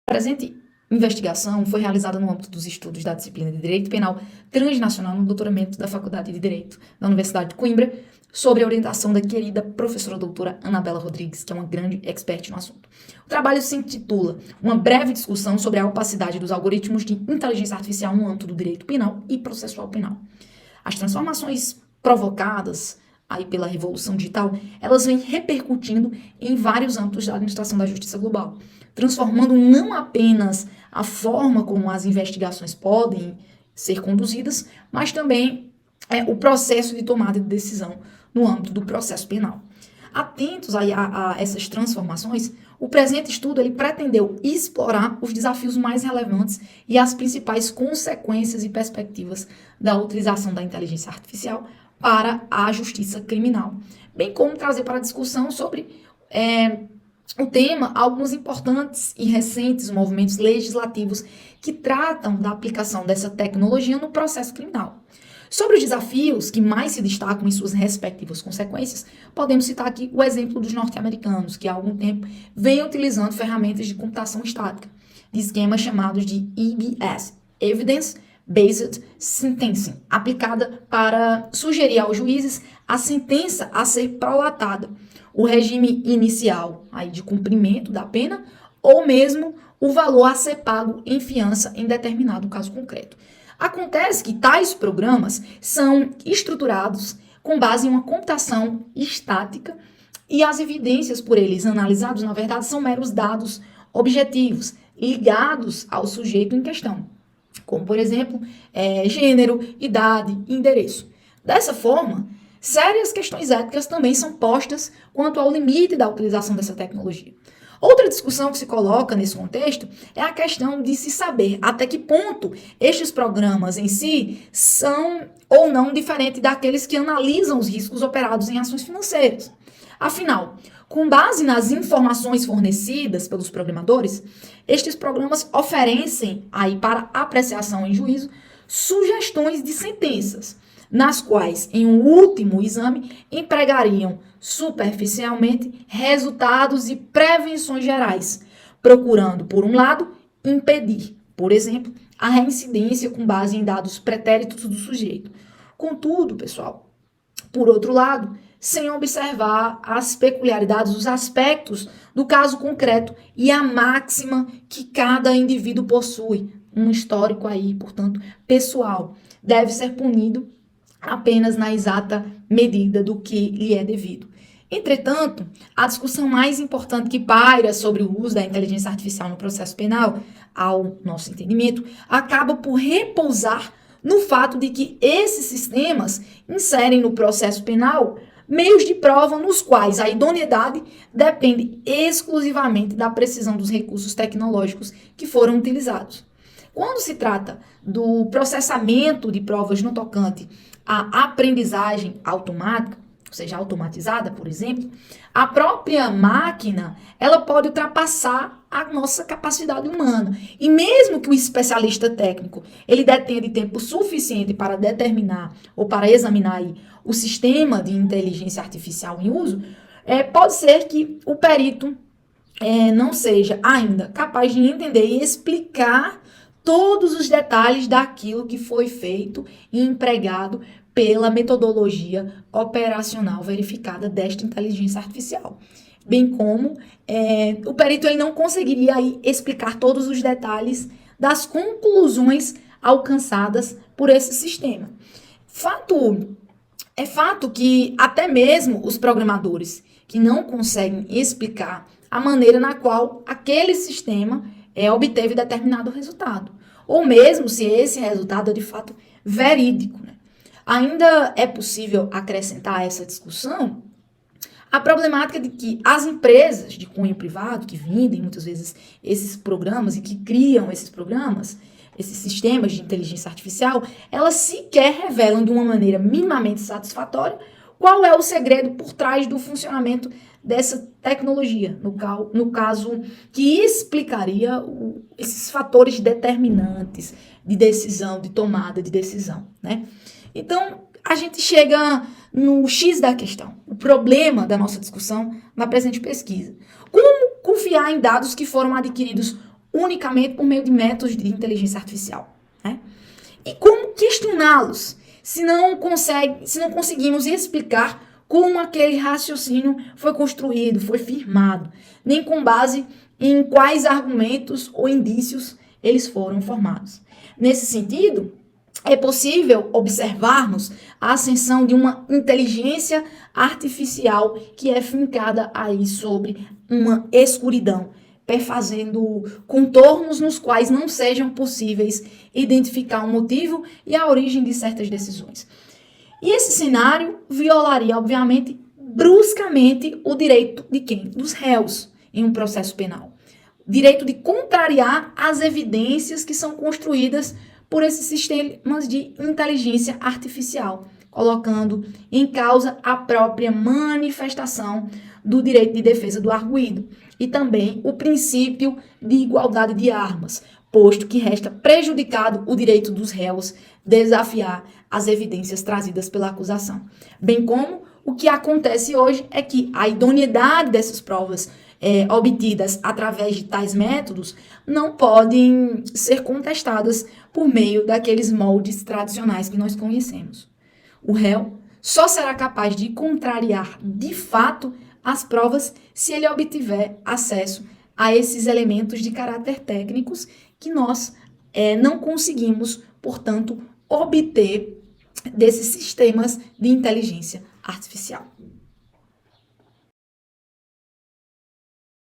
A presente investigação foi realizada no âmbito dos estudos da disciplina de Direito Penal Transnacional no doutoramento da Faculdade de Direito da Universidade de Coimbra, sobre a orientação da querida professora doutora Anabela Rodrigues, que é uma grande expert no assunto. O trabalho se intitula Uma breve discussão sobre a opacidade dos algoritmos de inteligência artificial no âmbito do direito penal e processual penal. As transformações provocadas aí pela revolução digital, elas vêm repercutindo em vários âmbitos da administração da justiça global, transformando não apenas a forma como as investigações podem ser conduzidas, mas também o processo de tomada de decisão no âmbito do processo penal. Atentos aí a essas transformações, o presente estudo ele pretendeu explorar os desafios mais relevantes e as principais consequências e perspectivas da utilização da inteligência artificial para a justiça criminal, bem como trazer para a discussão sobre o tema alguns importantes e recentes movimentos legislativos que tratam da aplicação dessa tecnologia no processo criminal. Sobre os desafios que mais se destacam em suas respectivas consequências, podemos citar aqui o exemplo dos norte-americanos, que há algum tempo vêm utilizando ferramentas de computação estática, de esquemas chamados de EBS, Evidence Based Sentencing, aplicada para sugerir aos juízes a sentença a ser prolatada, o regime inicial aí de cumprimento da pena ou mesmo o valor a ser pago em fiança em determinado caso concreto. Acontece que tais programas são estruturados com base em uma computação estática e as evidências por eles analisados, na verdade, são meros dados objetivos ligados ao sujeito em questão, como, por exemplo, gênero, idade e endereço. Dessa forma, sérias questões éticas também são postas quanto ao limite da utilização dessa tecnologia. Outra discussão que se coloca nesse contexto é a questão de se saber até que ponto estes programas em si são ou não diferentes daqueles que analisam os riscos operados em ações financeiras. Afinal, com base nas informações fornecidas pelos programadores, estes programas oferecem aí para apreciação em juízo sugestões de sentenças, nas quais, em um último exame, empregariam superficialmente resultados e prevenções gerais, procurando, por um lado, impedir, por exemplo, a reincidência com base em dados pretéritos do sujeito. Contudo, pessoal, por outro lado, sem observar as peculiaridades, os aspectos do caso concreto e a máxima que cada indivíduo possui, um histórico aí, portanto, pessoal, deve ser punido apenas na exata medida do que lhe é devido. Entretanto, a discussão mais importante que paira sobre o uso da inteligência artificial no processo penal, ao nosso entendimento, acaba por repousar no fato de que esses sistemas inserem no processo penal meios de prova nos quais a idoneidade depende exclusivamente da precisão dos recursos tecnológicos que foram utilizados. Quando se trata do processamento de provas no tocante à aprendizagem automática, ou seja, automatizada, por exemplo, a própria máquina, ela pode ultrapassar a nossa capacidade humana. E mesmo que o especialista técnico, ele detenha de tempo suficiente para determinar ou para examinar aí o sistema de inteligência artificial em uso, pode ser que o perito não seja ainda capaz de entender e explicar todos os detalhes daquilo que foi feito e empregado pela metodologia operacional verificada desta inteligência artificial. Bem como o perito ele não conseguiria aí explicar todos os detalhes das conclusões alcançadas por esse sistema. É fato que até mesmo os programadores que não conseguem explicar a maneira na qual aquele sistema obteve determinado resultado, ou mesmo se esse resultado é de fato verídico, né? Ainda é possível acrescentar a essa discussão a problemática de que as empresas de cunho privado que vendem muitas vezes esses programas e que criam esses programas, esses sistemas de inteligência artificial, elas sequer revelam de uma maneira minimamente satisfatória qual é o segredo por trás do funcionamento dessa tecnologia, no caso que explicaria esses fatores determinantes de decisão, de tomada de decisão, né? Então, a gente chega no X da questão, o problema da nossa discussão na presente pesquisa. Como confiar em dados que foram adquiridos unicamente por meio de métodos de inteligência artificial, né? E como questioná-los se não conseguimos explicar como aquele raciocínio foi construído, foi firmado, nem com base em quais argumentos ou indícios eles foram formados. Nesse sentido, é possível observarmos a ascensão de uma inteligência artificial que é fincada aí sobre uma escuridão, perfazendo contornos nos quais não sejam possíveis identificar o motivo e a origem de certas decisões. E esse cenário violaria, obviamente, bruscamente o direito de quem? Dos réus em um processo penal. Direito de contrariar as evidências que são construídas por esses sistemas de inteligência artificial, colocando em causa a própria manifestação do direito de defesa do arguido e também o princípio de igualdade de armas, posto que resta prejudicado o direito dos réus desafiar as evidências trazidas pela acusação. Bem como o que acontece hoje é que a idoneidade dessas provas obtidas através de tais métodos não podem ser contestadas por meio daqueles moldes tradicionais que nós conhecemos. O réu só será capaz de contrariar de fato as provas se ele obtiver acesso a esses elementos de caráter técnicos que nós não conseguimos, portanto, obter desses sistemas de inteligência artificial.